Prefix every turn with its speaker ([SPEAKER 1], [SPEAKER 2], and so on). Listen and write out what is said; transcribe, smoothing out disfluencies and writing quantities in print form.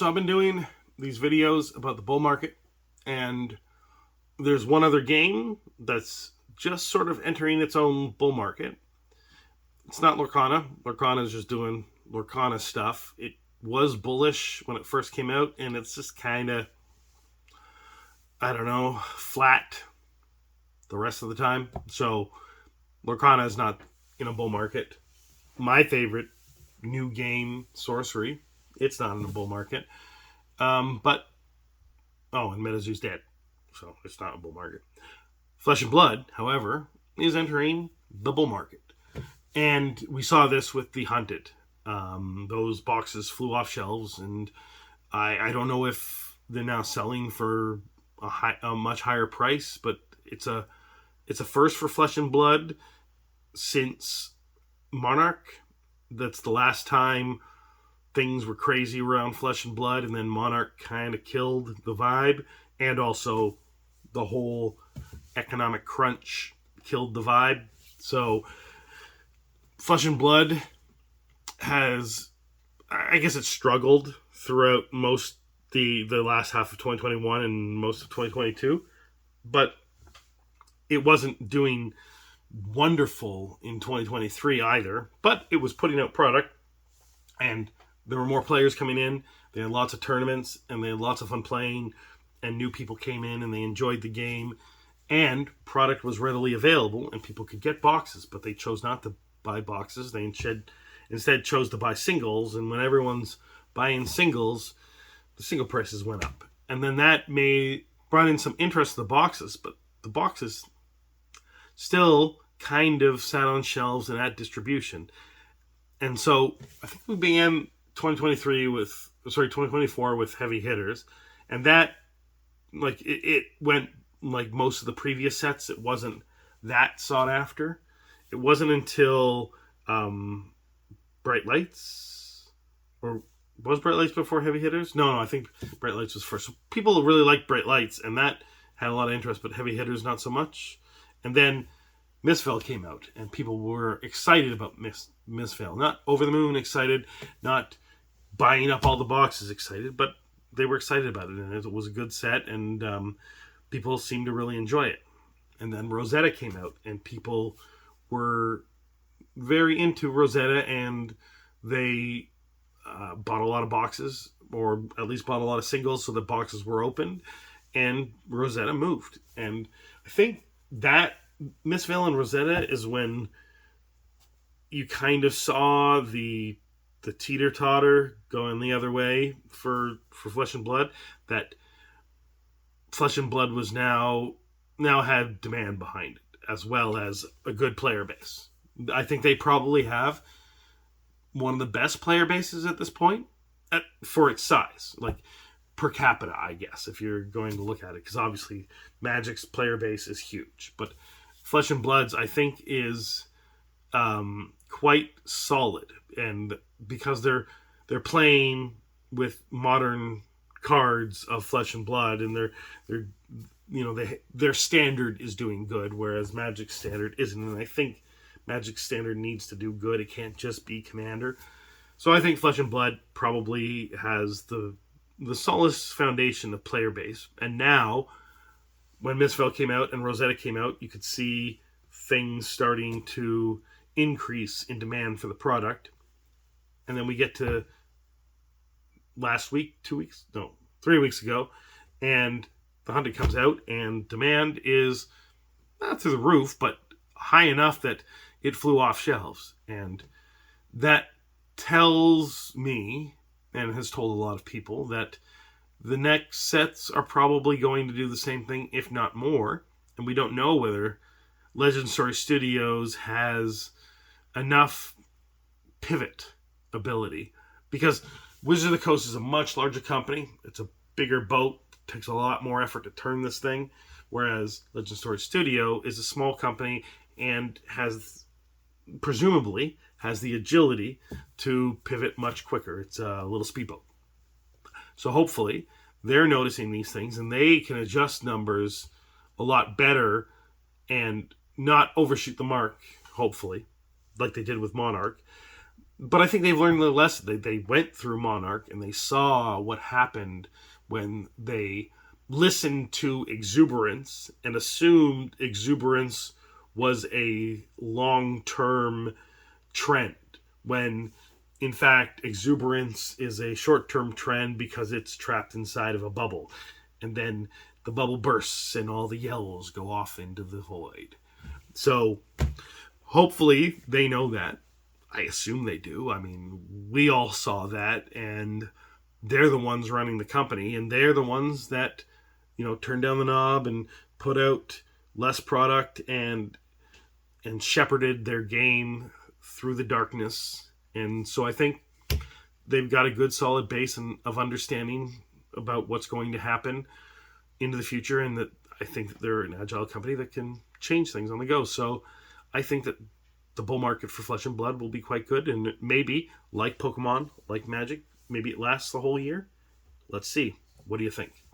[SPEAKER 1] So I've been doing these videos about the bull market, and there's one other game that's just sort of entering its own bull market. It's not Lorcana. Lorcana is just doing Lorcana stuff. It was bullish when it first came out, and it's just kind of, I don't know, flat the rest of the time. So Lorcana is not in a bull market. My favorite new game, Sorcery, it's not in a bull market. And MetaZoo's dead, so it's not a bull market. Flesh and Blood, however, is entering the bull market. And we saw this with the Hunted. Those boxes flew off shelves, and I don't know if they're now selling for a much higher price, but it's a first for Flesh and Blood since Monarch. That's the last time things were crazy around Flesh and Blood, and then Monarch kind of killed the vibe, and also the whole economic crunch killed the vibe. So Flesh and Blood has, I guess, it struggled throughout most the last half of 2021 and most of 2022, but it wasn't doing wonderful in 2023 either. But it was putting out product, and there were more players coming in. They had lots of tournaments, and they had lots of fun playing, and new people came in, and they enjoyed the game, and product was readily available, and people could get boxes, but they chose not to buy boxes. They instead chose to buy singles, and when everyone's buying singles, the single prices went up. And then that brought in some interest in the boxes, but the boxes still kind of sat on shelves and at distribution. And so I think we began 2024 with heavy hitters, and that, like, it went like most of the previous sets. It wasn't that sought after. It wasn't until Bright Lights, or was Bright Lights before heavy hitters? No, I think Bright Lights was first. So people really liked Bright Lights, and that had a lot of interest, but heavy hitters not so much. And then Misfell came out, and people were excited about Misfell. Not over the moon excited, not buying up all the boxes excited, but they were excited about it, and it was a good set, and people seemed to really enjoy it. And then Rosetta came out, and people were very into Rosetta, and they bought a lot of boxes, or at least bought a lot of singles, so the boxes were opened, and Rosetta moved. And I think that Misfell and Rosetta is when you kind of saw the teeter-totter going the other way for Flesh and Blood, that Flesh and Blood was now had demand behind it, as well as a good player base. I think they probably have one of the best player bases at this point for its size, like per capita, I guess, if you're going to look at it, because obviously Magic's player base is huge, but Flesh and Blood's, I think, is quite solid, and because they're playing with modern cards of Flesh and Blood, and their standard is doing good, whereas Magic's standard isn't. And I think Magic's standard needs to do good. It can't just be Commander. So I think Flesh and Blood probably has the solidest foundation of player base. And now, when Misfell came out and Rosetta came out, you could see things starting to increase in demand for the product. And then we get to last week, 3 weeks ago, and the Hunted comes out, and demand is not through the roof, but high enough that it flew off shelves. And that tells me, and has told a lot of people, that the next sets are probably going to do the same thing, if not more. And we don't know whether Legend Story Studios has enough pivot ability, because Wizard of the Coast is a much larger company. It's a bigger boat. It takes a lot more effort to turn this thing, whereas Legend Story Studio is a small company and presumably has the agility to pivot much quicker. It's a little speedboat. So hopefully they're noticing these things, and they can adjust numbers a lot better and not overshoot the mark, hopefully, like they did with Monarch. But I think they've learned the lesson. They went through Monarch and they saw what happened when they listened to exuberance and assumed exuberance was a long-term trend, when in fact exuberance is a short-term trend because it's trapped inside of a bubble, and then the bubble bursts and all the yells go off into the void. So hopefully they know that. I assume they do. I mean, we all saw that, and they're the ones running the company, and they're the ones that, turned down the knob and put out less product and shepherded their game through the darkness. And so I think they've got a good solid base of understanding about what's going to happen into the future, and that I think that they're an agile company that can change things on the go. So I think that the bull market for Flesh and Blood will be quite good, and maybe, like Pokemon, like Magic, maybe it lasts the whole year. Let's see. What do you think?